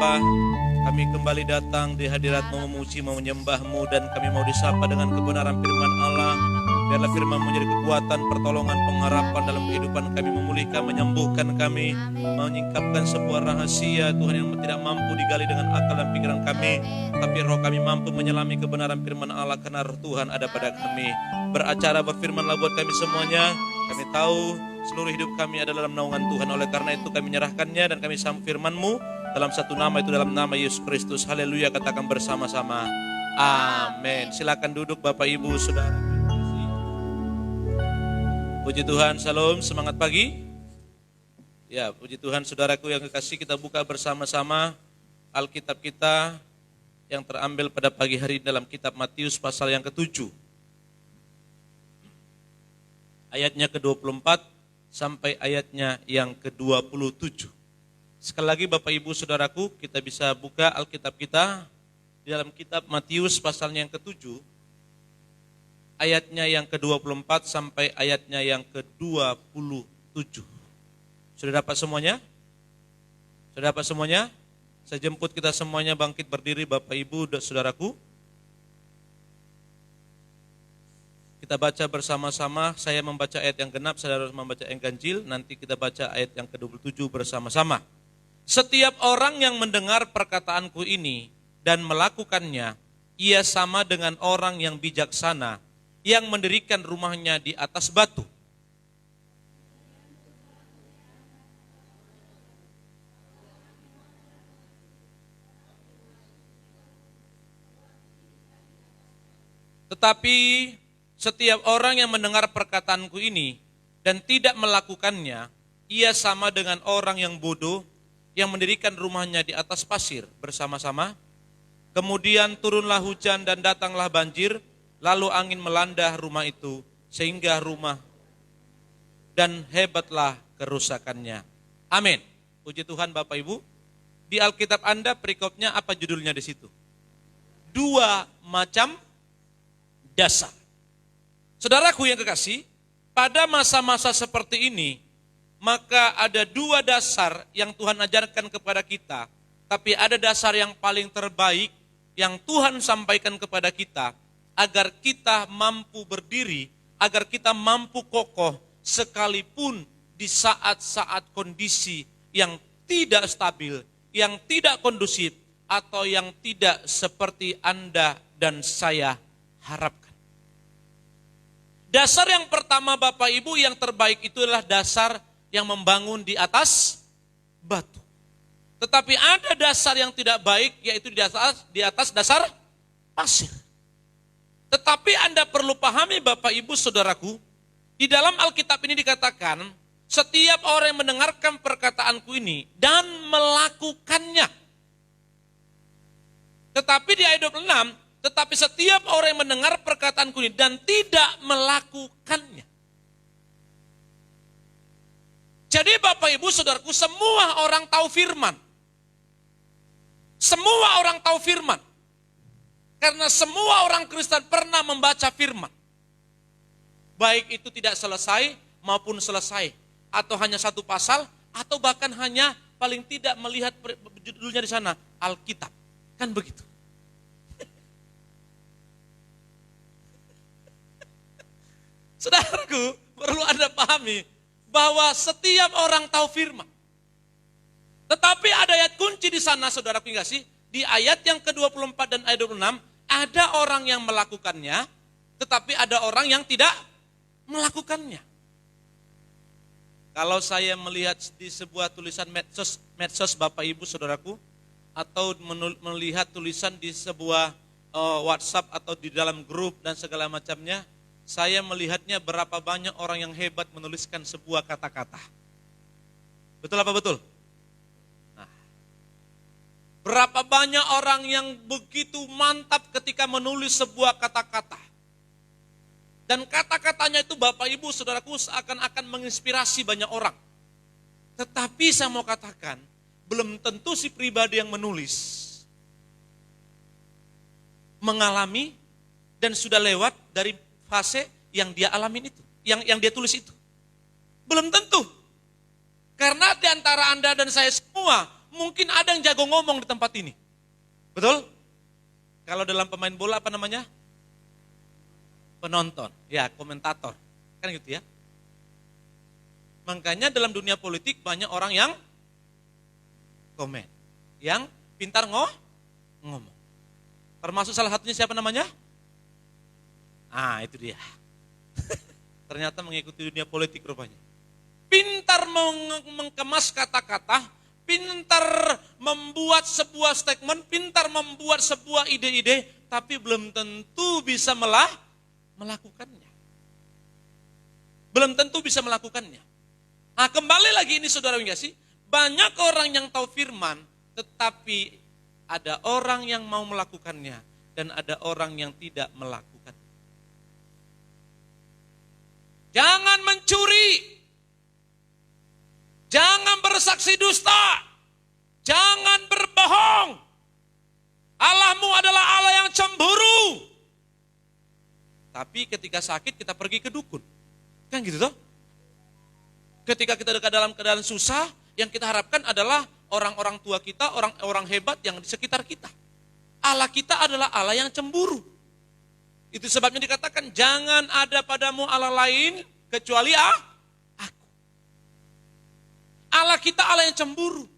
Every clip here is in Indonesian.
Bapa, kami kembali datang di hadirat-Mu memuji, menyembah-Mu, dan kami mau disapa dengan kebenaran firman Allah. Biarlah firman menjadi kekuatan, pertolongan, pengharapan dalam kehidupan kami, memulihkan, menyembuhkan kami, menyingkapkan sebuah rahasia Tuhan yang tidak mampu digali dengan akal dan pikiran kami, tapi roh kami mampu menyelami kebenaran firman Allah karena roh Tuhan ada pada kami. Beracara, berfirmanlah buat kami semuanya. Kami tahu seluruh hidup kami adalah dalam naungan Tuhan. Oleh karena itu kami menyerahkannya dan kami sambut firman-Mu dalam satu nama, itu dalam nama Yesus Kristus. Haleluya, katakan bersama-sama. Amin. Silakan duduk Bapak Ibu Saudara. Puji Tuhan, salam, semangat pagi. Ya, puji Tuhan saudaraku yang kekasih, kita buka bersama-sama Alkitab kita yang terambil pada pagi hari dalam kitab Matius pasal yang ke-7. Ayatnya ke-24 sampai ayatnya yang ke-27. Sekali lagi Bapak Ibu Saudaraku, kita bisa buka Alkitab kita di dalam kitab Matius pasalnya yang ke-7, ayatnya yang ke-24 sampai ayatnya yang ke-27. Sudah dapat semuanya? Sudah dapat semuanya? Saya jemput kita semuanya bangkit berdiri Bapak Ibu dan Saudaraku. Kita baca bersama-sama, saya membaca ayat yang genap, saudara membaca yang ganjil, nanti kita baca ayat yang ke-27 bersama-sama. Setiap orang yang mendengar perkataanku ini dan melakukannya, ia sama dengan orang yang bijaksana, yang mendirikan rumahnya di atas batu. Tetapi setiap orang yang mendengar perkataanku ini dan tidak melakukannya, ia sama dengan orang yang bodoh yang mendirikan rumahnya di atas pasir bersama-sama. Kemudian turunlah hujan dan datanglah banjir, lalu angin melanda rumah itu sehingga rumah dan hebatlah kerusakannya. Amin. Puji Tuhan Bapak Ibu. Di Alkitab Anda perikopnya apa judulnya di situ? Dua macam dasar. Saudaraku yang kekasih, pada masa-masa seperti ini, maka ada dua dasar yang Tuhan ajarkan kepada kita, tapi ada dasar yang paling terbaik yang Tuhan sampaikan kepada kita, agar kita mampu berdiri, agar kita mampu kokoh, sekalipun di saat-saat kondisi yang tidak stabil, yang tidak kondusif, atau yang tidak seperti Anda dan saya harapkan. Dasar yang pertama Bapak Ibu yang terbaik itu adalah dasar yang membangun di atas batu. Tetapi ada dasar yang tidak baik, yaitu di atas dasar pasir. Tetapi Anda perlu pahami Bapak Ibu Saudaraku, di dalam Alkitab ini dikatakan, setiap orang yang mendengarkan perkataanku ini dan melakukannya. Tetapi di ayat 26, tetapi setiap orang yang mendengar perkataanku ini dan tidak melakukannya. Jadi Bapak Ibu Saudaraku, semua orang tahu firman. Semua orang tahu firman. Karena semua orang Kristen pernah membaca firman. Baik itu tidak selesai maupun selesai. Atau hanya satu pasal, atau bahkan hanya paling tidak melihat judulnya di sana, Alkitab. Kan begitu. Saudaraku, perlu Anda pahami bahwa setiap orang tahu firman. Tetapi ada ayat kunci di sana, saudaraku enggak sih? Di ayat yang ke-24 dan ayat 26, ada orang yang melakukannya, tetapi ada orang yang tidak melakukannya. Kalau saya melihat di sebuah tulisan medsos Bapak Ibu Saudaraku, atau melihat tulisan di sebuah WhatsApp atau di dalam grup dan segala macamnya, saya melihatnya berapa banyak orang yang hebat menuliskan sebuah kata-kata. Betul apa betul? Nah, berapa banyak orang yang begitu mantap ketika menulis sebuah kata-kata. Dan kata-katanya itu Bapak Ibu Saudaraku seakan-akan menginspirasi banyak orang. Tetapi saya mau katakan, belum tentu si pribadi yang menulis mengalami dan sudah lewat dari fase yang dia alamin itu, yang dia tulis itu. Belum tentu. Karena di antara Anda dan saya semua mungkin ada yang jago ngomong di tempat ini. Betul? Kalau dalam pemain bola apa namanya? Penonton, ya komentator. Kan gitu ya. Makanya dalam dunia politik banyak orang yang komen. Yang pintar ngomong. Termasuk salah satunya siapa namanya? Itu dia. Ternyata mengikuti dunia politik rupanya. Pintar mengemas kata-kata, pintar membuat sebuah statement, pintar membuat sebuah ide-ide, tapi belum tentu bisa melakukannya. Belum tentu bisa melakukannya. Nah, kembali lagi ini saudara enggak sih? Banyak orang yang tahu firman, tetapi ada orang yang mau melakukannya dan ada orang yang tidak melakukan. Jangan mencuri. Jangan bersaksi dusta. Jangan berbohong. Allahmu adalah Allah yang cemburu. Tapi ketika sakit kita pergi ke dukun. Kan gitu toh? Ketika kita dekat dalam keadaan susah, yang kita harapkan adalah orang-orang tua kita, orang-orang hebat yang di sekitar kita. Allah kita adalah Allah yang cemburu. Itu sebabnya dikatakan, jangan ada padamu Allah lain kecuali aku. Allah kita Allah yang cemburu.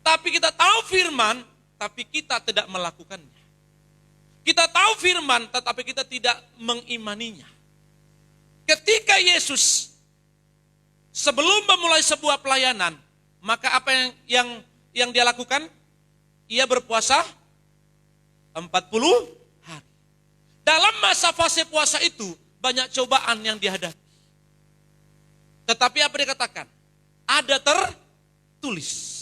Tapi kita tahu firman, tapi kita tidak melakukannya. Kita tahu firman, tetapi kita tidak mengimaninya. Ketika Yesus sebelum memulai sebuah pelayanan, maka apa yang dia lakukan? Ia berpuasa 40 hari. Dalam masa fase puasa itu, banyak cobaan yang dihadapi. Tetapi apa dikatakan? Ada tertulis.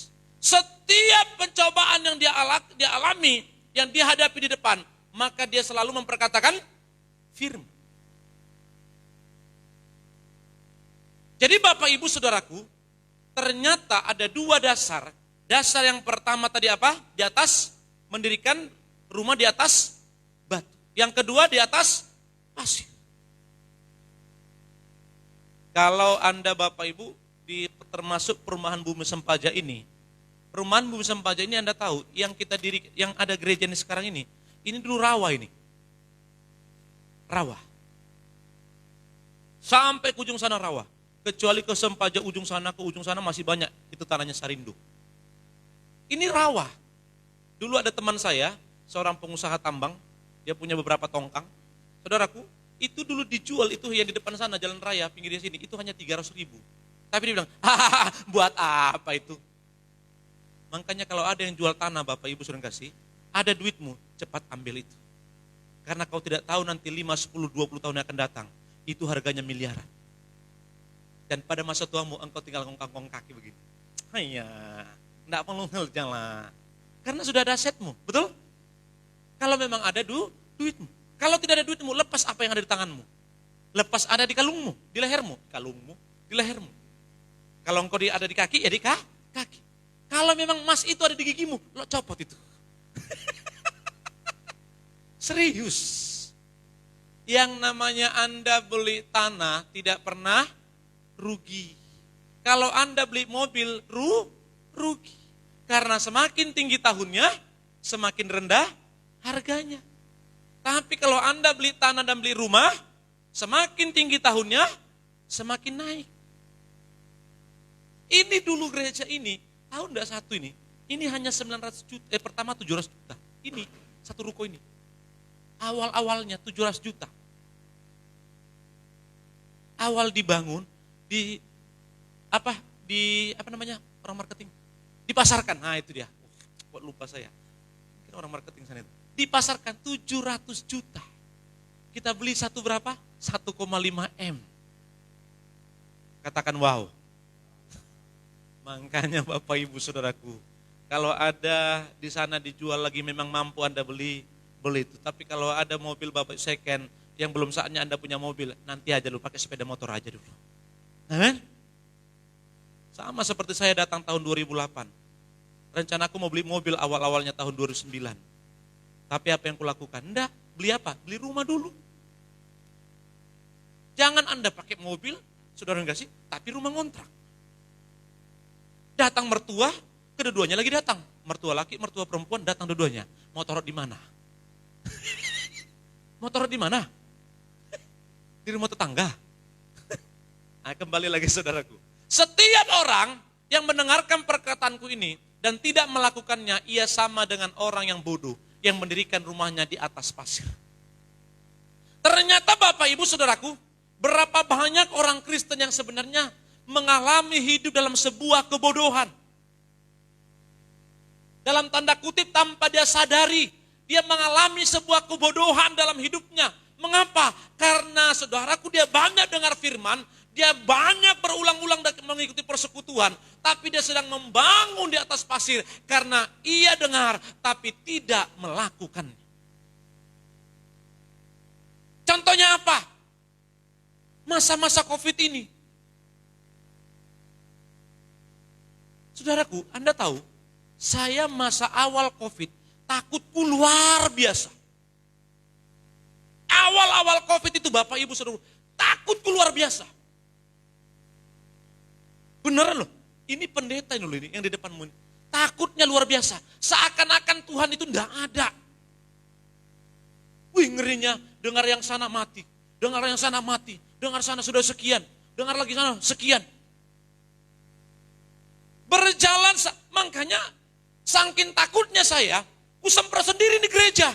Setiap pencobaan yang dia alami, yang dia hadapi di depan, maka dia selalu memperkatakan firman. Jadi Bapak Ibu Saudaraku, ternyata ada dua dasar. Dasar yang pertama tadi apa? Di atas, mendirikan rumah di atas batu. Yang kedua di atas pasir. Kalau Anda Bapak Ibu termasuk perumahan Bumi Sempaja ini, perumahan Bumi Sempaja ini Anda tahu, yang ada gereja ini sekarang ini dulu rawa ini. Rawa. Sampai ke ujung sana rawa. Kecuali ke Sempaja ke ujung sana masih banyak, itu tanahnya Sarindo. Ini rawa. Dulu ada teman saya, seorang pengusaha tambang, dia punya beberapa tongkang. Saudaraku, itu dulu dijual, itu yang di depan sana, jalan raya, pinggirnya sini, itu hanya 300.000. Tapi dia bilang, hahaha, buat apa itu? Makanya kalau ada yang jual tanah, Bapak Ibu sudah kasih, ada duitmu, cepat ambil itu. Karena kau tidak tahu nanti 5, 10, 20 tahun yang akan datang, itu harganya miliaran. Dan pada masa tuamu engkau tinggal ngongkang kaki begini. Hanya, enggak perlu jalan. Karena sudah ada asetmu, betul? Kalau memang ada duitmu. Kalau tidak ada duitmu, lepas apa yang ada di tanganmu. Lepas ada di kalungmu, di lehermu. Kalungmu, di lehermu. Kalau engkau ada di kaki, ya di kaki. Kalau memang emas itu ada di gigimu, lo copot itu. Serius. Yang namanya Anda beli tanah tidak pernah rugi. Kalau Anda beli mobil, rugi. Karena semakin tinggi tahunnya, semakin rendah harganya. Tapi kalau Anda beli tanah dan beli rumah, semakin tinggi tahunnya, semakin naik. Ini dulu gereja ini, tahu enggak satu ini hanya 900 juta, pertama 700 juta. Ini, satu ruko ini. Awal-awalnya 700 juta. Awal dibangun, orang marketing dipasarkan. Nah itu dia. Kok lupa saya. Mungkin orang marketing sana itu. Dipasarkan 700 juta. Kita beli satu berapa? 1,5 M. Katakan wow. Makanya Bapak Ibu Saudaraku, kalau ada di sana dijual lagi memang mampu Anda beli itu. Tapi kalau ada mobil Bapak second yang belum saatnya Anda punya mobil, nanti aja dulu pakai sepeda motor aja dulu. Amin. Sama seperti saya datang tahun 2008. Rencanaku mau beli mobil awal-awalnya tahun 2009. Tapi apa yang kulakukan? Enggak, beli apa? Beli rumah dulu. Jangan Anda pakai mobil, saudara enggak sih? Tapi rumah ngontrak. Datang mertua, kedua-duanya lagi datang. Mertua laki, mertua perempuan datang dua-duanya. Mau taruh di mana? Mau taruh di mana? Di rumah tetangga. Nah, kembali lagi saudaraku. Setiap orang yang mendengarkan perkataanku ini dan tidak melakukannya, ia sama dengan orang yang bodoh yang mendirikan rumahnya di atas pasir. Ternyata Bapak Ibu Saudaraku, berapa banyak orang Kristen yang sebenarnya mengalami hidup dalam sebuah kebodohan. Dalam tanda kutip tanpa dia sadari, dia mengalami sebuah kebodohan dalam hidupnya. Mengapa? Karena saudaraku dia banyak dengar firman, dia banyak berulang-ulang mengikuti persekutuan, tapi dia sedang membangun di atas pasir karena ia dengar tapi tidak melakukannya. Contohnya apa? Masa-masa COVID ini. Saudaraku, Anda tahu, saya masa awal COVID, takutku luar biasa. Awal-awal COVID itu Bapak Ibu Saudara, takutku luar biasa. Beneran loh, ini pendeta ini loh ini yang di depanmu ini. Takutnya luar biasa, seakan-akan Tuhan itu enggak ada. Wih ngerinya, dengar yang sana mati, dengar yang sana mati, dengar sana sudah sekian, dengar lagi sana sekian. Berjalan, makanya saking takutnya saya, kusemprot sendiri di gereja.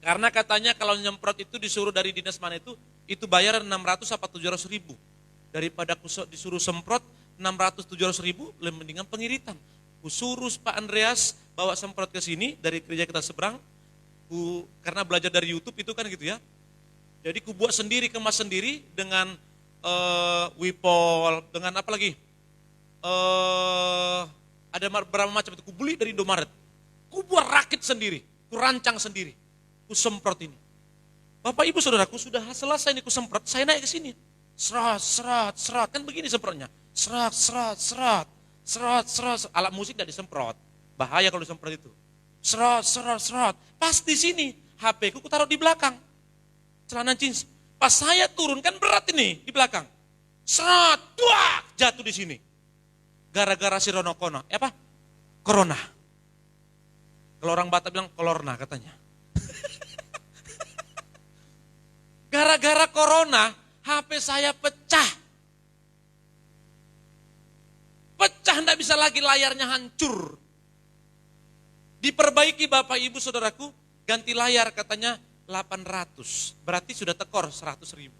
Karena katanya kalau nyemprot itu disuruh dari dinas mana itu bayar 600 apa 700 ribu. Daripada disuruh semprot 600 700 ribu, lebih mendingan pengiritan. Kusuruh Pak Andreas bawa semprot ke sini dari gereja kita seberang. Karena belajar dari YouTube itu kan gitu ya. Jadi ku buat sendiri, kemas sendiri dengan Wipol, dengan apa lagi? Ada berapa macam itu, ku beli dari Indomaret. Ku buat rakit sendiri, ku rancang sendiri, ku semprot ini. Bapak Ibu Saudaraku sudah selesai ini ku semprot, saya naik ke sini. Serat, serat, serat, kan begini semprotnya. Serat, serat, serat, serat, serat. Alat musik tidak disemprot, bahaya kalau disemprot itu. Serat, serat, serat. Pas di sini, HP ku taruh di belakang. Celana jeans. Pas saya turun kan berat ini di belakang. Serat, tuak, jatuh di sini. Gara-gara si Ronokono, apa? Corona. Kalau orang Batak bilang kolorna katanya. Gara-gara corona, HP saya pecah. Pecah, enggak bisa lagi, layarnya hancur. Diperbaiki Bapak Ibu Saudaraku, ganti layar katanya 800, berarti sudah tekor 100 ribu.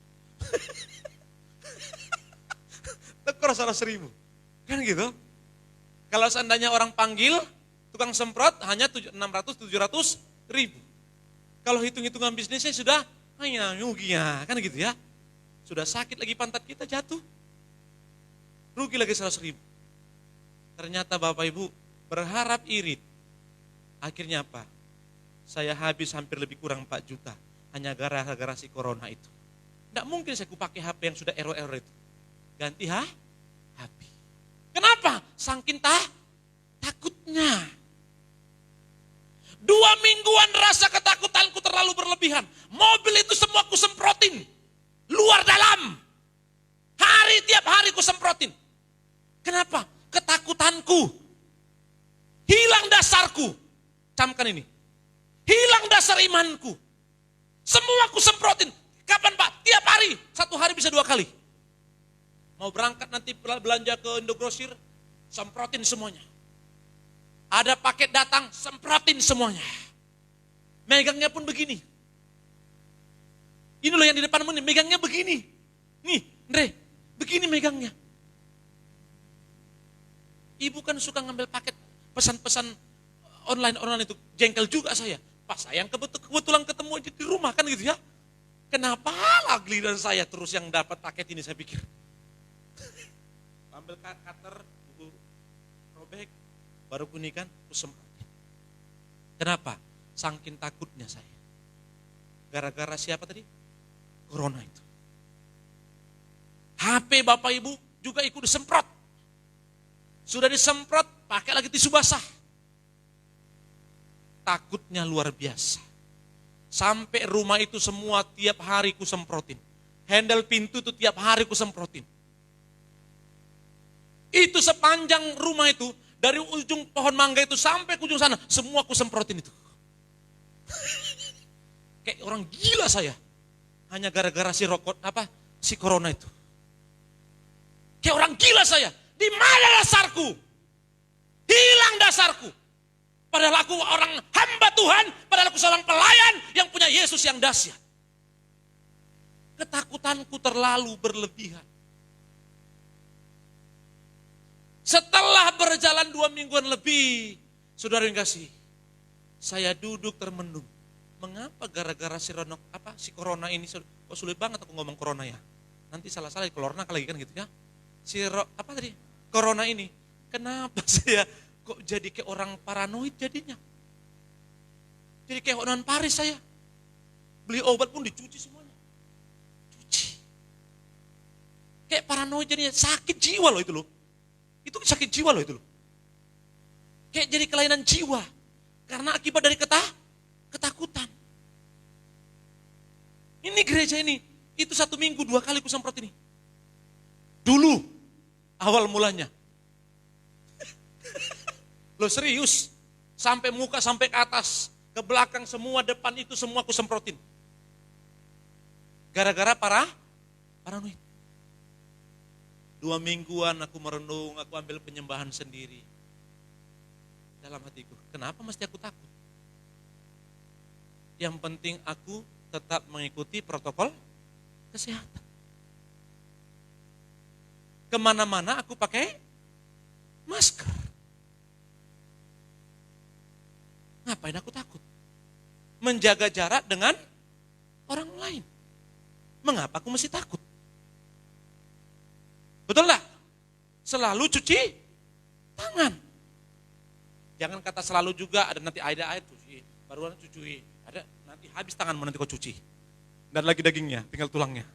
Tekor 100 ribu, kan gitu. Kalau seandainya orang panggil, tukang semprot hanya 600-700 ribu. Kalau hitung-hitungan bisnisnya sudah, hanya ruginya, kan gitu ya. Sudah sakit lagi pantat kita jatuh, rugi lagi 100 ribu. Ternyata Bapak Ibu berharap irit, akhirnya apa? Saya habis hampir lebih kurang 4 juta. Hanya gara-gara si corona itu. Tidak mungkin saya pakai HP yang sudah error-error itu. Ganti HP. Kenapa? Saking takutnya. 2 mingguan rasa ketakutanku terlalu berlebihan. Mobil itu semua ku semprotin. Luar dalam. Tiap hari ku semprotin. Kenapa? Ketakutanku. Hilang dasarku. Camkan ini. Hilang dasar imanku. Semua aku semprotin. Kapan Pak? Tiap hari. 1 hari bisa 2 kali. Mau berangkat nanti belanja ke Indogrosir, semprotin semuanya. Ada paket datang, semprotin semuanya. Megangnya pun begini. Ini loh yang di depanmu nih, megangnya begini. Nih, Andre, begini megangnya. Ibu kan suka ngambil paket pesan-pesan online itu, jengkel juga saya. Pas saya yang kebetulan ketemu di rumah kan gitu ya. Kenapa lah giliran saya terus yang dapat paket ini, saya pikir. Ambil cutter, buku robek, baru kunikan, semprotin. Kenapa? Saking takutnya saya. Gara-gara siapa tadi? Corona itu. HP Bapak Ibu juga ikut disemprot. Sudah disemprot, pakai lagi tisu basah. Takutnya luar biasa. Sampai rumah itu semua tiap hari ku semprotin. Handle pintu itu tiap hari ku semprotin. Itu sepanjang rumah itu, dari ujung pohon mangga itu sampai ke ujung sana, semua aku semprotin itu. Kayak orang gila saya. Hanya gara-gara si rokok, si corona itu. Kayak orang gila saya. Di mana dasarku? Hilang dasarku. Padahal aku orang hamba Tuhan, padahal aku seorang pelayan yang punya Yesus yang dahsyat. Ketakutanku terlalu berlebihan. Setelah berjalan 2 mingguan lebih, saudara yang kasih, saya duduk termenung. Mengapa gara-gara si corona ini, kok sulit banget aku ngomong corona ya. Nanti salah-salah corona lagi kan gitu ya. Corona ini, kenapa saya kok jadi kayak orang paranoid jadinya. Jadi kayak orang Paris saya. Beli obat pun dicuci semuanya. Cuci. Kayak paranoid jadinya, sakit jiwa loh itu loh. Itu sakit jiwa loh itu loh. Kayak jadi kelainan jiwa. Karena akibat dari ketakutan. Ini gereja ini, itu 1 minggu 2 kali kusemprot ini. Dulu, awal mulanya. Loh serius, sampai muka, sampai ke atas, ke belakang semua, depan itu semua kusemprotin. Gara-gara paranoid. 2 mingguan aku merenung, aku ambil penyembahan sendiri. Dalam hatiku, kenapa mesti aku takut? Yang penting aku tetap mengikuti protokol kesehatan. Kemana-mana aku pakai masker. Ngapain aku takut? Menjaga jarak dengan orang lain. Mengapa aku mesti takut? Betul lah? Selalu cuci tangan. Jangan kata selalu juga, ada nanti ada air cuci, baru cuci. Ada nanti habis tanganmu nanti kau cuci. Dan lagi dagingnya, tinggal tulangnya.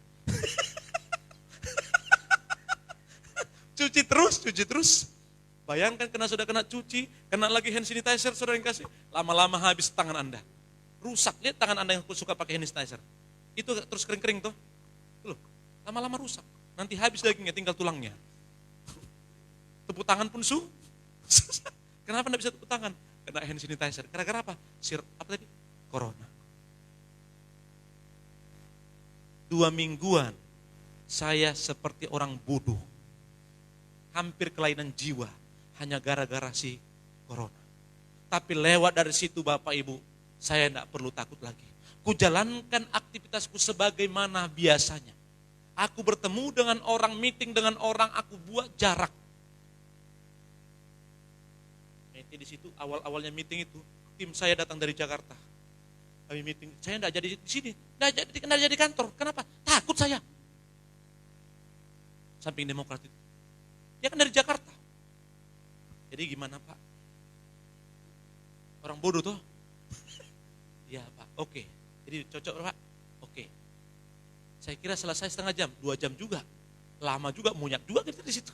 Cuci terus. Bayangkan sudah kena cuci, kena lagi hand sanitizer, saudara yang kasih. Lama-lama habis tangan Anda. Rusak, lihat tangan Anda yang suka pakai hand sanitizer. Itu terus kering-kering tuh. Loh, lama-lama rusak. Nanti habis dagingnya, tinggal tulangnya. Tepuk tangan pun susah. Kenapa enggak bisa tepuk tangan? Kena hand sanitizer. Gara-gara apa? Corona. 2 mingguan, saya seperti orang bodoh. Hampir kelainan jiwa, hanya gara-gara si corona. Tapi lewat dari situ Bapak Ibu, saya tidak perlu takut lagi. Kujalankan aktivitasku sebagaimana biasanya. Aku bertemu dengan orang, meeting dengan orang, aku buat jarak. Di situ awal-awalnya meeting itu, tim saya datang dari Jakarta. Kami meeting, saya tidak jadi di sini, tidak jadi kantor. Kenapa? Takut saya. Samping Demokrat itu. Dia kan dari Jakarta. Jadi gimana Pak? Orang bodoh tuh. Iya Pak, oke. Jadi cocok Pak, oke. Saya kira selesai 1/2 jam, 2 jam juga. Lama juga, munyak juga kita di situ.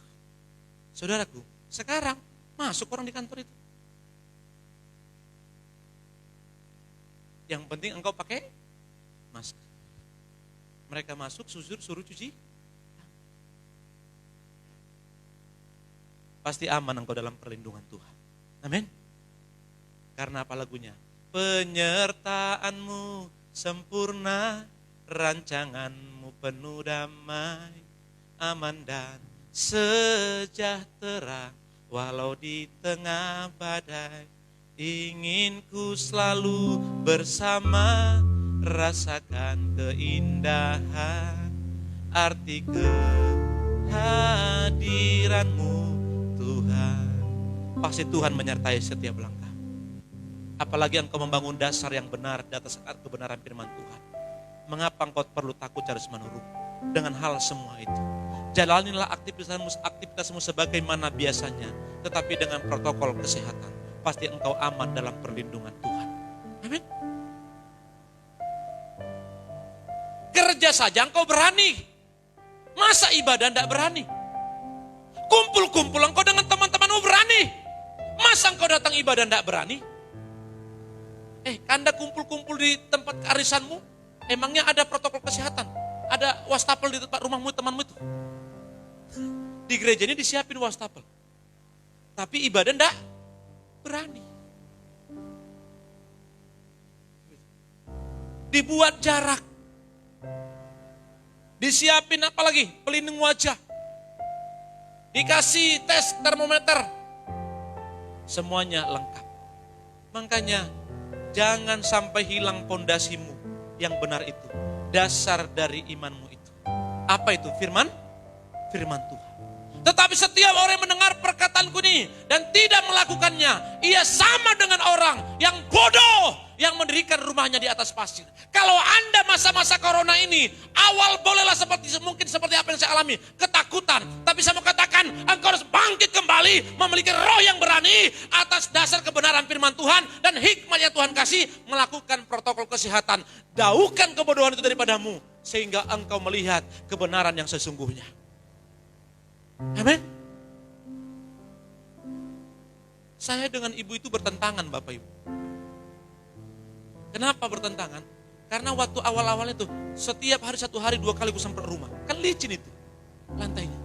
Saudaraku, sekarang masuk orang di kantor itu. Yang penting engkau pakai masker. Mereka masuk, suruh cuci. Pasti aman engkau dalam perlindungan Tuhan. Amin. Karena apa lagunya? Penyertaanmu sempurna, rancanganmu penuh damai, aman dan sejahtera, walau di tengah badai. Ingin ku selalu bersama, rasakan keindahan, arti kehadiranmu Tuhan. Pasti Tuhan menyertai setiap langkah. Apalagi engkau membangun dasar yang benar di atas kebenaran firman Tuhan. Mengapa engkau perlu takut harus menurut dengan hal semua itu? Jalanilah aktivitasmu sebagaimana biasanya, tetapi dengan protokol kesehatan. Pasti engkau aman dalam perlindungan Tuhan. Amin. Kerja saja engkau berani. Masa ibadah tidak berani? Kumpul-kumpul engkau dengan teman-temanmu berani. Masa engkau datang ibadah tidak berani? Anda kumpul-kumpul di tempat kearisanmu, emangnya ada protokol kesehatan? Ada wastafel di tempat rumahmu, temanmu itu? Di gereja ini disiapin wastafel. Tapi ibadah enggak berani. Dibuat jarak. Disiapin apa lagi? Pelindung wajah. Dikasih tes termometer. Semuanya lengkap. Makanya jangan sampai hilang pondasimu yang benar itu. Dasar dari imanmu itu. Apa itu? Firman Tuhan. Tetapi setiap orang yang mendengar perkataanku ini dan tidak melakukannya, ia sama dengan orang yang bodoh yang mendirikan rumahnya di atas pasir. Kalau Anda masa-masa corona ini, awal bolehlah mungkin seperti apa yang saya alami, ketakutan. Tapi saya mau katakan, engkau harus bangkit kembali, memiliki roh yang berani atas dasar kebenaran firman Tuhan dan hikmat yang Tuhan kasih, melakukan protokol kesehatan. Jauhkan kebodohan itu daripadamu, sehingga engkau melihat kebenaran yang sesungguhnya. Amin. Saya dengan ibu itu bertentangan, Bapak Ibu. Kenapa bertentangan? Karena waktu awal-awalnya itu setiap hari 1 hari 2 kali gue semprot rumah. Kan licin itu lantainya.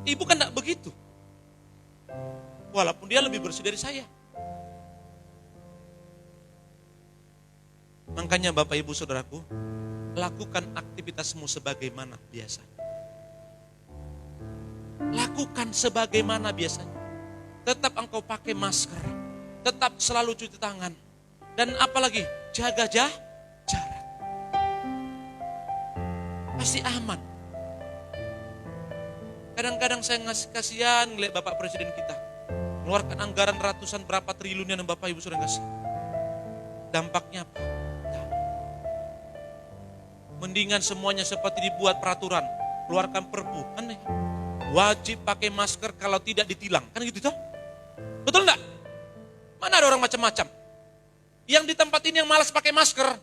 Ibu kan enggak begitu. Walaupun dia lebih bersih dari saya. Makanya Bapak Ibu Saudaraku, lakukan aktivitasmu sebagaimana biasa. Lakukan sebagaimana biasanya. Tetap engkau pakai masker. Tetap selalu cuci tangan. Dan apalagi jaga jarak. Pasti aman. Kadang-kadang saya ngasih kasihan ngeliat Bapak Presiden kita. Mengeluarkan anggaran ratusan berapa triliun yang Bapak Ibu sudah kasih. Dampaknya apa? Mendingan semuanya seperti dibuat peraturan. Keluarkan perpu. Aneh. Wajib pakai masker kalau tidak ditilang. Kan gitu toh? Betul enggak? Mana ada orang macam-macam? Yang di tempat ini yang malas pakai masker.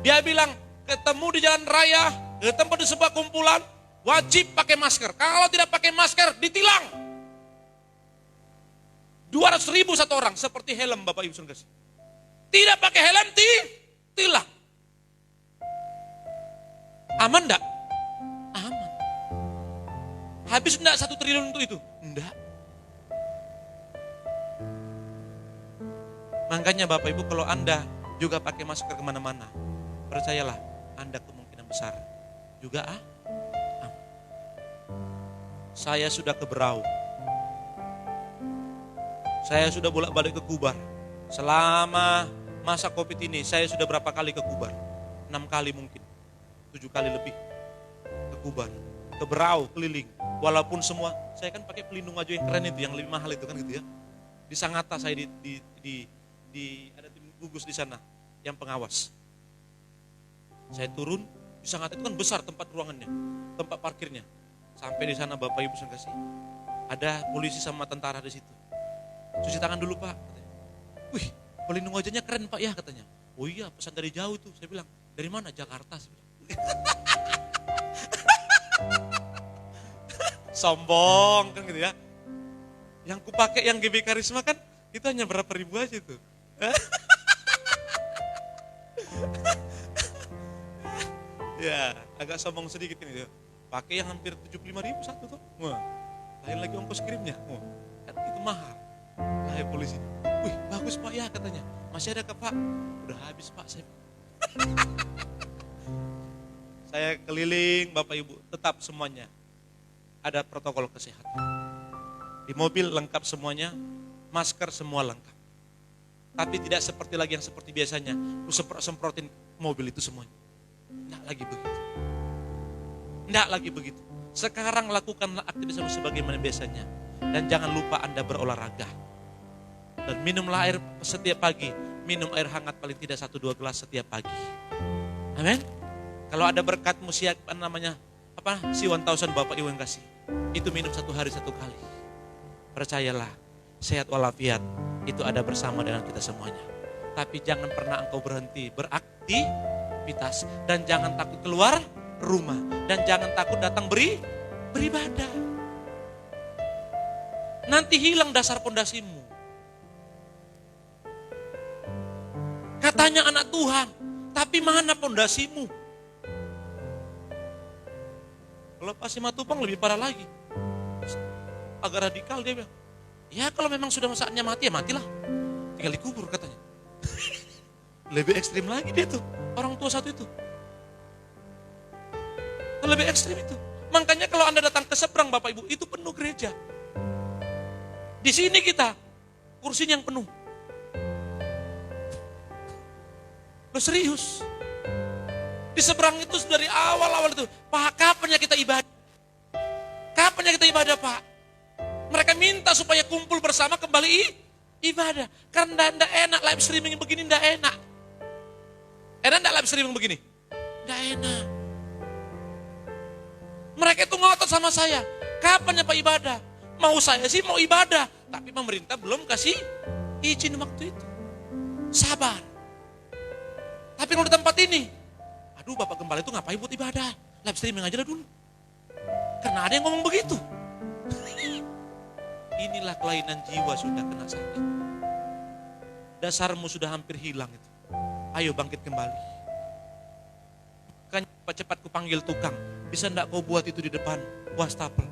Dia bilang, ketemu di jalan raya, ketemu di sebuah kumpulan, wajib pakai masker. Kalau tidak pakai masker, ditilang. 200.000 satu orang, seperti helm Bapak Ibu Saudara. Tidak pakai helm, tilang. Aman enggak? Aman. Habis enggak 1 triliun untuk itu? Enggak. Makanya Bapak Ibu kalau Anda juga pakai masker kemana-mana, percayalah Anda kemungkinan besar juga aman. Saya sudah ke Berau. Saya sudah bolak-balik ke Kubar. Selama masa Covid ini saya sudah berapa kali ke Kubar? 6 kali mungkin. 7 kali lebih ke Kubar. Ke Berau keliling. Walaupun semua, saya kan pakai pelindung wajah yang keren itu, yang lebih mahal itu kan gitu ya. Di Sangatta saya ada tim gugus di sana yang pengawas. Saya turun di Sangatta itu kan besar tempat ruangannya, tempat parkirnya. Sampai di sana Bapak Ibu saya kasih. Ada polisi sama tentara di situ. Cuci tangan dulu Pak. Katanya. Wih, pelindung wajahnya keren Pak ya katanya. Oh iya, pesan dari jauh tuh. Saya bilang, dari mana? Jakarta. Saya bilang. Sombong kan gitu ya. Yang kupakai yang GB Karisma kan itu hanya berapa ribu aja tuh. Ya, agak sombong sedikit ini. Pakai yang hampir 75.000 satu tuh. Wah, lain lagi ongkos kirimnya. Wah, kan itu mahal. Lah polisi. Wih, bagus Pak ya katanya. Masih ada ke Pak? Udah habis Pak saya. Saya keliling Bapak Ibu, tetap semuanya ada protokol kesehatan. Di mobil lengkap semuanya, masker semua lengkap. Tapi tidak seperti lagi yang seperti biasanya, lu semprotin mobil itu semuanya. Tidak lagi begitu. Tidak lagi begitu. Sekarang lakukanlah aktivitas sebagaimana biasanya. Dan jangan lupa Anda berolahraga. Dan minumlah air setiap pagi. Minum air hangat paling tidak 1-2 gelas setiap pagi. Amin. Kalau ada berkatmu siapa namanya, si 1000 Bapak Ibu yang kasih. Itu minum 1 hari 1 kali. Percayalah, sehat walafiat itu ada bersama dengan kita semuanya. Tapi jangan pernah engkau berhenti beraktivitas. Dan jangan takut keluar rumah. Dan jangan takut datang beribadah. Nanti hilang dasar pondasimu. Katanya anak Tuhan, tapi mana pondasimu? Kalau Pak Simatupang lebih parah lagi. Agak radikal dia bilang. Ya kalau memang sudah saatnya mati, ya matilah. Tinggal dikubur katanya. Lebih ekstrim lagi dia tuh. Orang tua satu itu. Lebih ekstrim itu. Makanya kalau Anda datang ke seberang Bapak Ibu, itu penuh gereja. Di sini kita, kursinya yang penuh. Loh serius. Di seberang itu dari awal-awal itu, Pak kapan ya kita ibadah? Kapan ya kita ibadah Pak? Mereka minta supaya kumpul bersama kembali ibadah. Karena enggak enak live streaming begini, enggak enak. Enak enggak live streaming begini? Enggak enak. Mereka itu ngotot sama saya. Kapan ya Pak ibadah? Mau saya sih mau ibadah. Tapi pemerintah belum kasih izin waktu itu. Sabar. Tapi kalau di tempat ini, aduh Bapak Gembala itu ngapain buat ibadah? Live streaming aja lah dulu. Karena ada yang ngomong begitu. Inilah kelainan jiwa sudah kena sakit. Dasarmu sudah hampir hilang itu. Ayo bangkit kembali. Kan cepat-cepat kupanggil tukang. Bisa enggak kau buat itu di depan wastafel?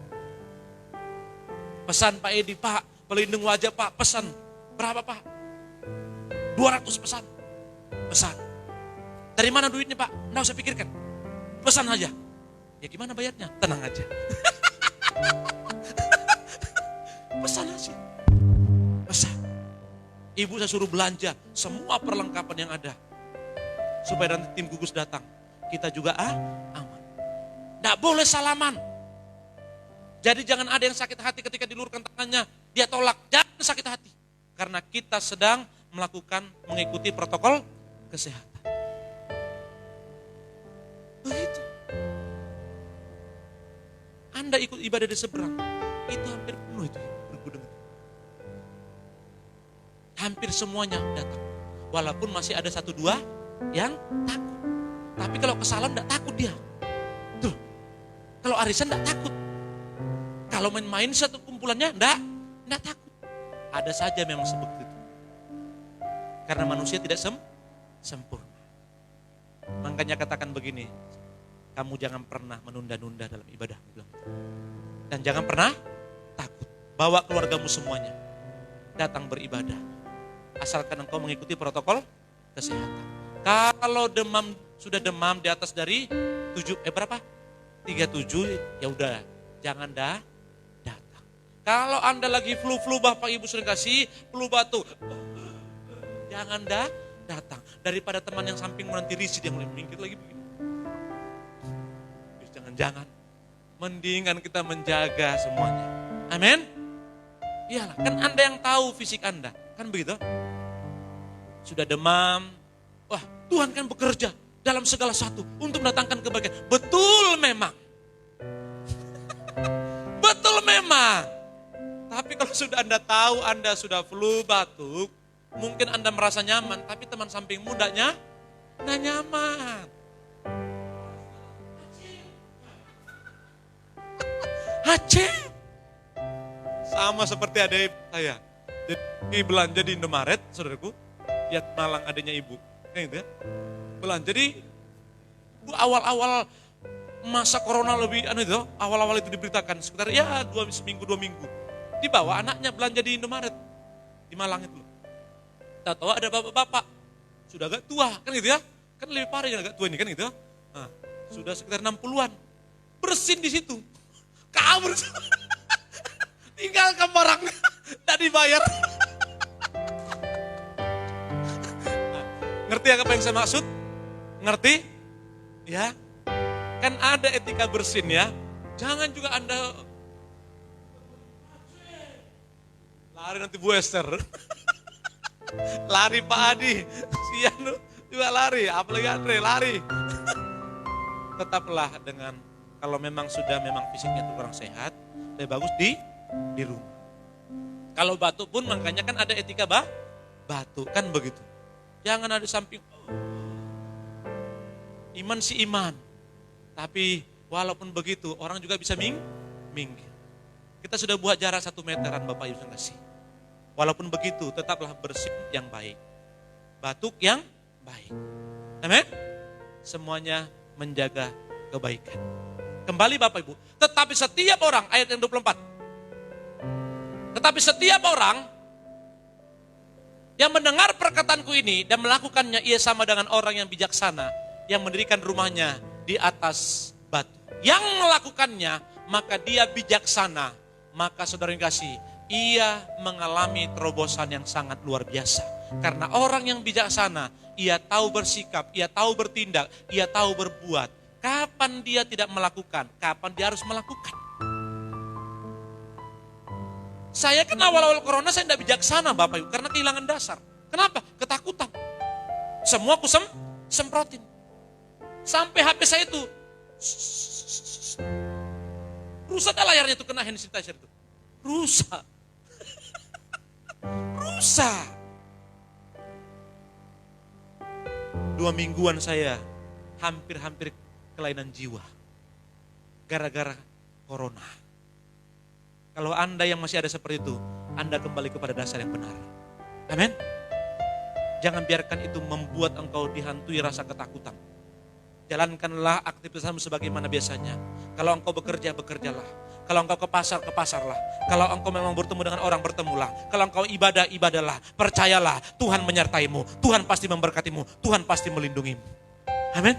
Pesan Pak Edi, Pak, pelindung wajah Pak, pesan. Berapa Pak? 200 pesan. Pesan. Dari mana duitnya Pak? Nggak usah pikirkan. Pesan aja. Ya gimana bayarnya? Tenang aja. Pesan aja. Pesan. Ibu saya suruh belanja semua perlengkapan yang ada. Supaya nanti tim gugus datang. Kita juga aman. Nggak boleh salaman. Jadi jangan ada yang sakit hati ketika diluruskan tangannya. Dia tolak. Jangan sakit hati. Karena kita sedang mengikuti protokol kesehatan. Begitu. Anda ikut ibadah di seberang. Itu hampir penuh itu. Bergudang. Hampir semuanya datang. Walaupun masih ada 1-2 yang takut. Tapi kalau kesalahan enggak takut dia. Tuh. Kalau arisan enggak takut. Kalau main-main satu kumpulannya enggak takut. Ada saja memang seperti itu. Karena manusia tidak sempurna. Makanya katakan begini, kamu jangan pernah menunda-nunda dalam ibadah. Dan jangan pernah takut. Bawa keluargamu semuanya. Datang beribadah. Asalkan engkau mengikuti protokol kesehatan. Kalau sudah demam di atas dari 37, ya udah, jangan datang. Kalau Anda lagi flu Bapak Ibu sering kasih flu batuk, jangan datang. Daripada teman yang samping nanti risih dia mulai minggir lagi begini. Jangan-jangan, mendingan kita menjaga semuanya. Amin. Iyalah, kan Anda yang tahu fisik Anda, kan begitu? Sudah demam, wah Tuhan kan bekerja dalam segala satu untuk mendatangkan kebaikan. Betul memang. Betul memang. Tapi kalau sudah Anda tahu Anda sudah flu batuk, mungkin Anda merasa nyaman, tapi teman sampingmu enggak nyaman. Aceh. Sama seperti adik saya. Jadi belanja di Indomaret, saudaraku. Lihat Malang adanya ibu. Kayak gitu ya. Belanja di awal-awal masa corona awal-awal itu diberitakan. Sekitar ya 2 minggu. Dibawa anaknya belanja di Indomaret. Di Malang itu. Tahu ada bapak-bapak. Sudah agak tua, kan gitu ya. Kan lebih parah yang agak tua ini kan gitu ya. Nah, sudah sekitar 60-an. Bersin di situ. Kabur. Tinggalkan barang. Tidak dibayar. Ngerti apa yang saya maksud? Ngerti? Ya. Kan ada etika bersin ya. Jangan juga Anda lari nanti Bu Esther. Lari Pak Adi. Si Yanu juga lari. Apalagi Andre lari. Tetaplah dengan, kalau memang fisiknya itu kurang sehat, lebih bagus di rumah. Kalau batuk pun makanya kan ada etika batuk. Kan begitu. Jangan ada samping. Iman si iman. Tapi walaupun begitu orang juga bisa minggir. Kita sudah buat jarak 1 meteran Bapak Ibu kasih. Walaupun begitu tetaplah bersin yang baik. Batuk yang baik. Amin. Semuanya menjaga kebaikan. Kembali Bapak Ibu. Tetapi setiap orang, ayat yang 24. Tetapi setiap orang yang mendengar perkataanku ini dan melakukannya, ia sama dengan orang yang bijaksana yang mendirikan rumahnya di atas batu. Yang melakukannya, maka dia bijaksana. Maka saudara yang kasih, ia mengalami terobosan yang sangat luar biasa. Karena orang yang bijaksana, ia tahu bersikap, ia tahu bertindak, ia tahu berbuat. Kapan dia tidak melakukan, kapan dia harus melakukan. Saya kan awal-awal corona saya tidak bijaksana Bapak Ibu, karena kehilangan dasar. Kenapa? Ketakutan. Semua aku semprotin. Sampai HP saya itu, rusak layarnya itu kena hand sanitizer itu. Rusak. Rusak. 2 mingguan saya hampir kelainan jiwa. Gara-gara corona. Kalau Anda yang masih ada seperti itu, Anda kembali kepada dasar yang benar. Amin. Jangan biarkan itu membuat engkau dihantui rasa ketakutan. Jalankanlah aktivitasmu sebagaimana biasanya. Kalau engkau bekerja, bekerjalah. Kalau engkau ke pasar, ke pasarlah. Kalau engkau memang bertemu dengan orang, bertemulah. Kalau engkau ibadah, ibadahlah. Percayalah, Tuhan menyertaimu. Tuhan pasti memberkatimu. Tuhan pasti melindungimu. Amin.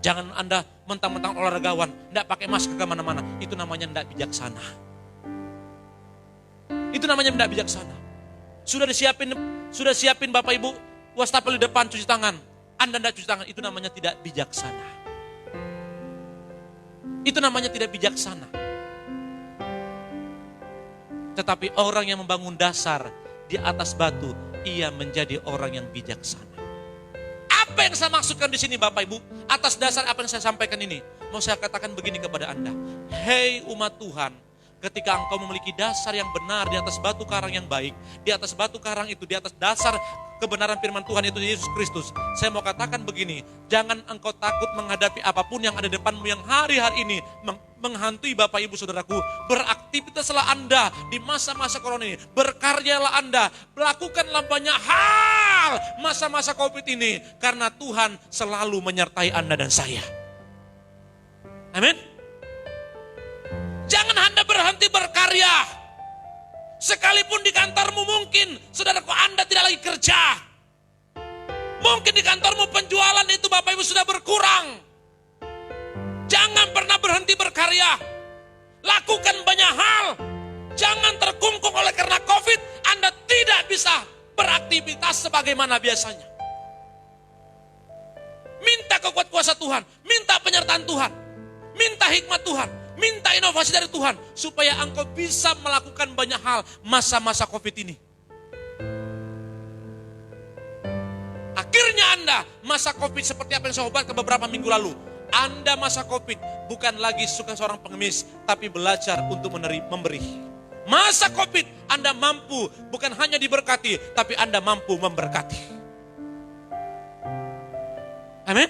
Jangan Anda mentang-mentang olahragawan, tidak pakai masker kemana-mana. Itu namanya tidak bijaksana. Itu namanya tidak bijaksana. Sudah siapin Bapak Ibu, wastafel di depan cuci tangan. Anda tidak cuci tangan, itu namanya tidak bijaksana. Itu namanya tidak bijaksana. Tetapi orang yang membangun dasar di atas batu, ia menjadi orang yang bijaksana. Apa yang saya maksudkan di sini Bapak Ibu? Atas dasar apa yang saya sampaikan ini, mau saya katakan begini kepada Anda. Hei umat Tuhan, ketika engkau memiliki dasar yang benar di atas batu karang yang baik, di atas batu karang itu, di atas dasar kebenaran firman Tuhan itu Yesus Kristus. Saya mau katakan begini, jangan engkau takut menghadapi apapun yang ada di depanmu yang hari-hari ini menghantui Bapak Ibu Saudaraku. Beraktivitaslah Anda di masa-masa corona ini. Berkaryalah Anda, lakukanlah banyak hal masa-masa COVID ini. Karena Tuhan selalu menyertai Anda dan saya. Amin. Jangan Anda berhenti berkarya. Sekalipun di kantormu mungkin, saudaraku, Anda tidak lagi kerja. Mungkin di kantormu penjualan itu Bapak Ibu sudah berkurang. Jangan pernah berhenti berkarya. Lakukan banyak hal. Jangan terkungkung oleh karena COVID, Anda tidak bisa beraktivitas sebagaimana biasanya. Minta kekuatan kuasa Tuhan, minta penyertaan Tuhan, minta hikmat Tuhan. Minta inovasi dari Tuhan supaya engkau bisa melakukan banyak hal masa-masa COVID ini. Akhirnya Anda masa COVID seperti apa yang saya obatkan beberapa minggu lalu. Anda masa COVID bukan lagi suka seorang pengemis, tapi belajar untuk memberi. Masa COVID Anda mampu bukan hanya diberkati, tapi Anda mampu memberkati. Amin.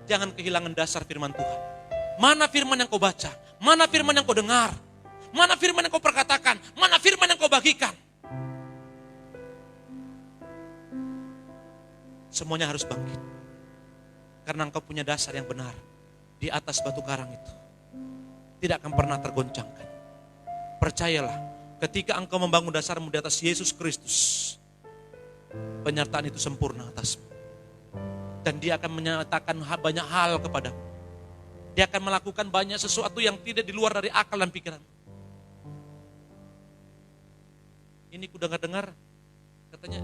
Jangan kehilangan dasar firman Tuhan. Mana firman yang kau baca? Mana firman yang kau dengar? Mana firman yang kau perkatakan? Mana firman yang kau bagikan? Semuanya harus bangkit. Karena engkau punya dasar yang benar di atas batu karang itu. Tidak akan pernah tergoncangkan. Percayalah, ketika engkau membangun dasarmu di atas Yesus Kristus, penyertaan itu sempurna atasmu. Dan dia akan menyatakan banyak hal kepadamu. Dia akan melakukan banyak sesuatu yang tidak di luar dari akal dan pikiran. Ini ku dengar-dengar, katanya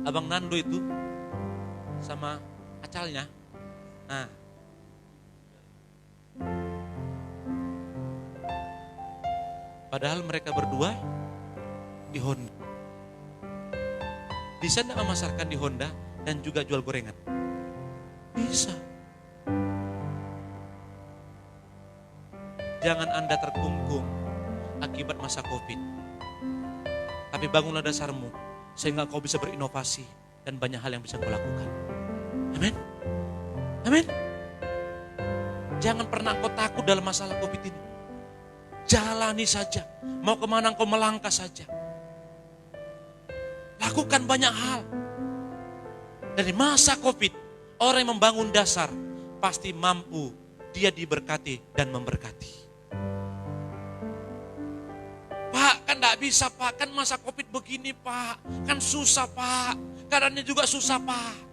Abang Nando itu sama acalnya. Nah, padahal mereka berdua di Honda. Bisa tidak memasarkan di Honda dan juga jual gorengan? Bisa. Jangan Anda terkungkung akibat masa COVID. Tapi bangunlah dasarmu sehingga kau bisa berinovasi dan banyak hal yang bisa kau lakukan. Amin. Amin. Jangan pernah kau takut dalam masalah COVID ini. Jalani saja. Mau kemana kau melangkah saja. lakukan banyak hal. Dari masa COVID, orang yang membangun dasar pasti mampu, dia diberkati dan memberkati. Pak, kan enggak bisa Pak, kan masa COVID begini Pak, kan susah Pak, keadaannya juga susah Pak.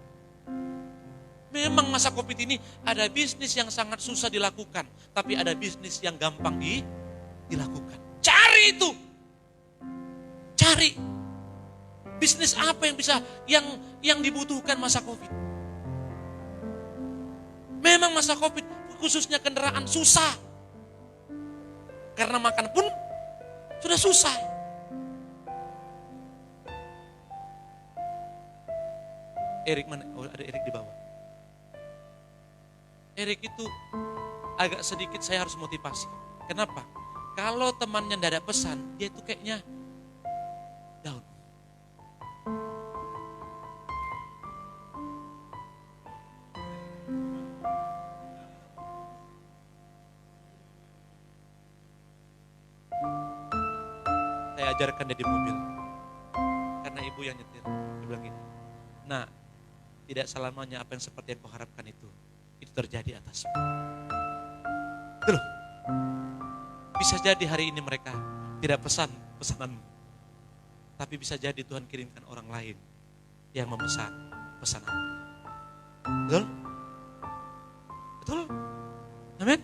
Memang masa COVID ini ada bisnis yang sangat susah dilakukan, tapi ada bisnis yang gampang dilakukan. Cari itu. Cari. Bisnis apa yang bisa yang dibutuhkan masa COVID? Memang masa COVID khususnya kendaraan susah. Karena makan pun sudah susah. Erik mana? Oh, ada Erik di bawah. Erik itu agak sedikit saya harus motivasi. Kenapa? Kalau temannya tidak ada pesan, dia itu kayaknya down. Saya ajarkan dia di mobil. Karena ibu yang nyetir. Dia bilang gini, nah tidak selamanya apa yang seperti yang kau harapkan itu terjadi atasmu. Itu loh. Bisa jadi hari ini mereka tidak pesananmu. Tapi bisa jadi Tuhan kirimkan orang lain yang memesan pesanan. Betul? Betul? Amin?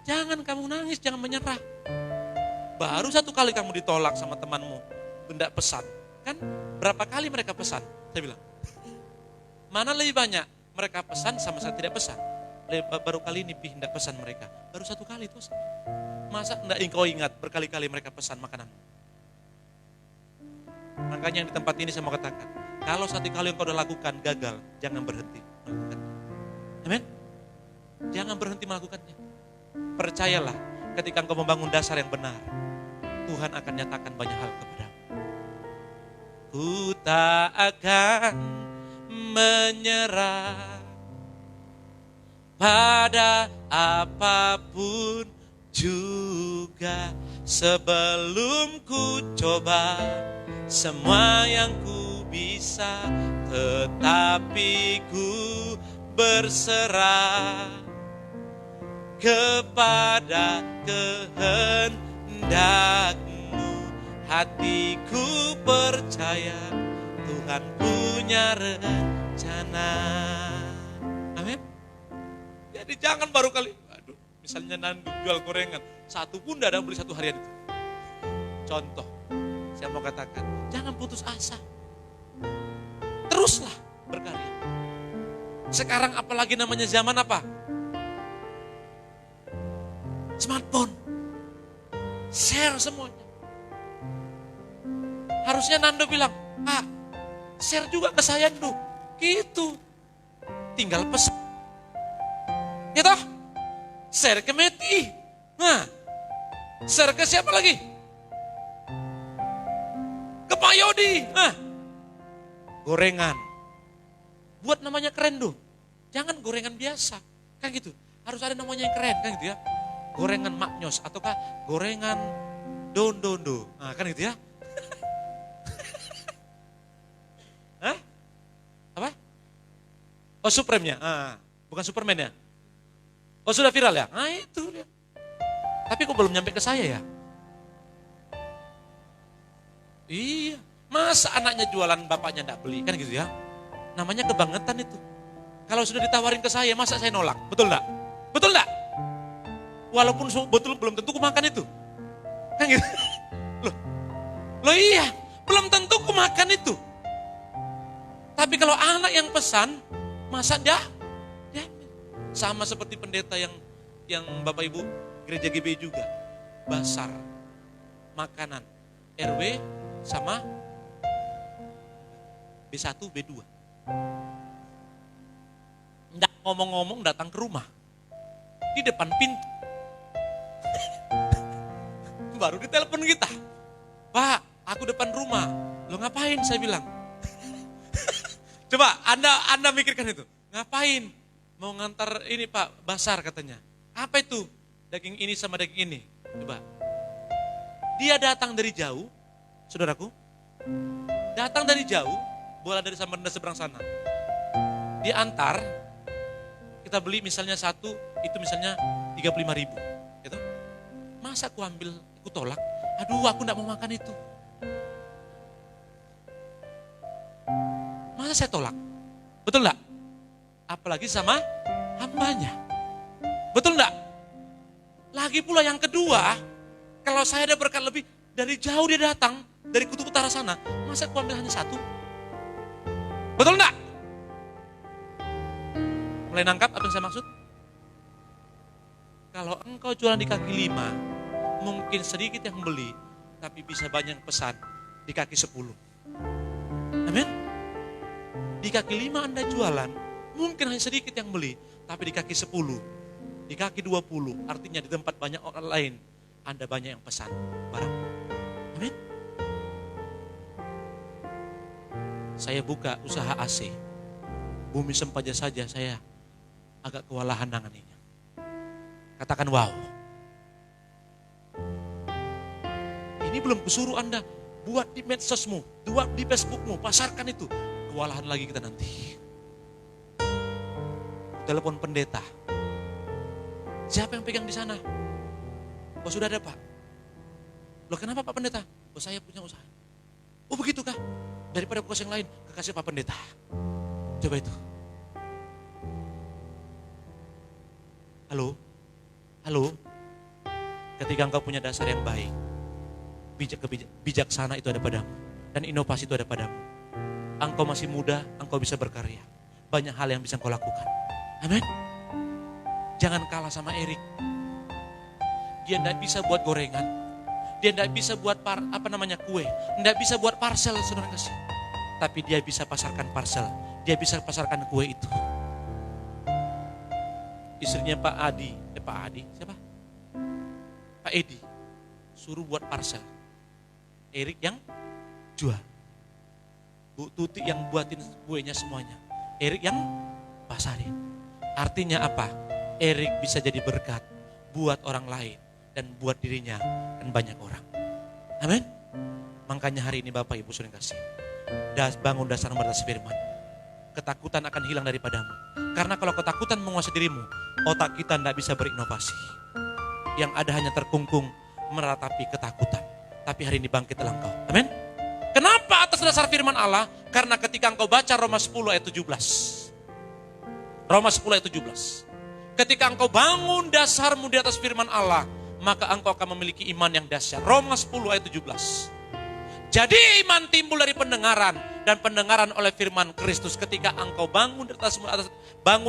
Jangan kamu nangis, jangan menyerah. Baru satu kali kamu ditolak sama temanmu, benda pesan. Kan berapa kali mereka pesan? Saya bilang. Mana lebih banyak? Mereka pesan sama saya tidak pesan. Baru kali ini hendak pesan mereka. Baru satu kali itu. Masa enggak engkau ingat berkali-kali mereka pesan makanan. Makanya yang di tempat ini saya mau katakan. Kalau satu kali engkau udah lakukan gagal, jangan berhenti melakukan. Amin? Jangan berhenti melakukannya. Percayalah ketika engkau membangun dasar yang benar, Tuhan akan nyatakan banyak hal kepadamu. Ku tak akan menyerah pada apapun juga, sebelum ku coba semua yang ku bisa, tetapi ku berserah kepada kehendakmu. Hatiku percaya Tuhan punya rencana. Amin. Jadi jangan baru kali, aduh, misalnya Nandu jual gorengan, satu pun tidak ada beli satu harian itu. Contoh, saya mau katakan, jangan putus asa. Teruslah berkarya. Sekarang apalagi namanya zaman apa? Smartphone. Share semuanya. Harusnya Nando bilang, Pak, share juga ke saya dulu. Gitu. Tinggal pesan. Gitu. Share ke Meti. Nah, share ke siapa lagi? Ke Pak Yodi. Nah, gorengan. Buat namanya keren dong. Jangan gorengan biasa. Kan gitu. Harus ada namanya yang keren. Kan gitu ya. Gorengan maknyos. Ataukah gorengan don-don-do. Nah, kan gitu ya. Hah? Apa? Oh, Supreme-nya. Ah, bukan Superman ya? Oh, sudah viral ya? Ah, itu dia. Tapi kok belum nyampe ke saya ya? Iya. Masa anaknya jualan bapaknya enggak beli? Kan gitu ya? Namanya kebangetan itu. Kalau sudah ditawarin ke saya, masa saya nolak? Betul enggak? Betul enggak? Walaupun betul belum tentu ku makan itu. Kan gitu? Loh iya, belum tentu ku makan itu. Tapi kalau anak yang pesan, masa dia sama seperti pendeta yang Bapak Ibu gereja GB juga. Basar, makanan, RW sama B1, B2. Nggak ngomong-ngomong datang ke rumah. Di depan pintu. Baru ditelepon kita. Pak, aku depan rumah. Lo ngapain? Saya bilang. Coba Anda mikirkan itu. Ngapain? Mau ngantar ini Pak, basar katanya. Apa itu? Daging ini sama daging ini. Coba. Dia datang dari jauh, saudaraku. Datang dari jauh, bola dari Samarinda seberang sana. Diantar, kita beli misalnya satu, itu misalnya 35.000. Gitu. Masa aku ambil, aku tolak? Aduh, aku enggak mau makan itu. Masa saya tolak? Betul enggak? Apalagi sama hambanya. Betul enggak? Lagi pula yang kedua, kalau saya ada berkat lebih, dari jauh dia datang, dari kutub utara sana, masa aku ambil hanya satu? Betul enggak? Mulai nangkap apa yang saya maksud? Kalau engkau jualan di kaki 5, mungkin sedikit yang beli, tapi bisa banyak pesan di kaki 10. Amin? Di kaki 5 Anda jualan, mungkin hanya sedikit yang beli, tapi di kaki 10, di kaki 20, artinya di tempat banyak orang lain, Anda banyak yang pesan barang. Amin? Saya buka usaha AC, Bumi Sempaja saja saya agak kewalahan nanganinya. Katakan wow. Ini belum kusuruh Anda buat di medsosmu, buat di Facebookmu, pasarkan itu. Kewalahan lagi kita nanti. Telepon pendeta. Siapa yang pegang di sana? Oh sudah ada Pak. Loh kenapa Pak Pendeta? Oh saya punya usaha. Oh begitu kah? Daripada kos yang lain, kekasih Pak Pendeta. Coba itu. Halo? Halo? Ketika engkau punya dasar yang baik, bijaksana itu ada padamu. Dan inovasi itu ada padamu. Engkau masih muda, engkau bisa berkarya. Banyak hal yang bisa engkau lakukan. Amin. Jangan kalah sama Erik. Dia tidak bisa buat gorengan. Dia tidak bisa buat kue. Tidak bisa buat parcel, saudara kasih. Tapi dia bisa pasarkan parcel. Dia bisa pasarkan kue itu. Istrinya Pak Adi, siapa? Pak Edi, suruh buat parcel. Erik yang jual. Bu Tuti yang buatin kuenya semuanya. Erik yang pasarin. Artinya apa? Erik bisa jadi berkat buat orang lain dan buat dirinya dan banyak orang. Amin. Makanya hari ini Bapak Ibu sudah kasih. Bangun dasar berdasar firman. Ketakutan akan hilang daripadamu. Karena kalau ketakutan menguasai dirimu, otak kita tidak bisa berinovasi. Yang ada hanya terkungkung meratapi ketakutan. Tapi hari ini bangkitlah engkau. Amin. Kenapa atas dasar firman Allah? Karena ketika engkau baca Roma 10 ayat 17. Roma 10 ayat 17. Ketika engkau bangun dasarmu di atas firman Allah, maka engkau akan memiliki iman yang dahsyat. Roma 10 ayat 17. Jadi iman timbul dari pendengaran dan pendengaran oleh firman Kristus. Ketika engkau bangun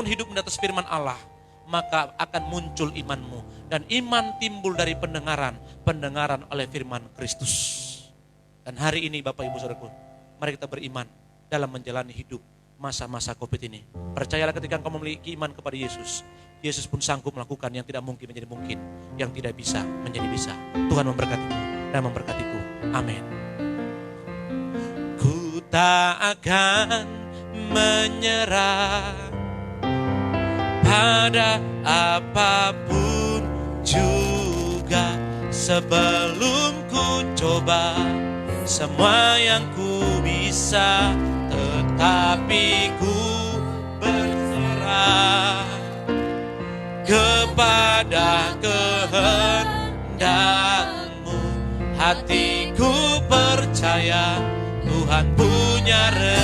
hidup di atas firman Allah, maka akan muncul imanmu. Dan iman timbul dari pendengaran oleh firman Kristus. Dan hari ini Bapak Ibu Saudaraku, mari kita beriman dalam menjalani hidup masa-masa COVID ini. Percayalah ketika engkau memiliki iman kepada Yesus, Yesus pun sanggup melakukan yang tidak mungkin menjadi mungkin, yang tidak bisa menjadi bisa. Tuhan memberkatimu dan memberkatiku. Amin. Ku tak akan menyerah pada apapun juga, sebelum ku coba semua yang ku bisa, tetapi ku berserah kepada kehendak-Mu. Hatiku percaya Tuhan punya rencana.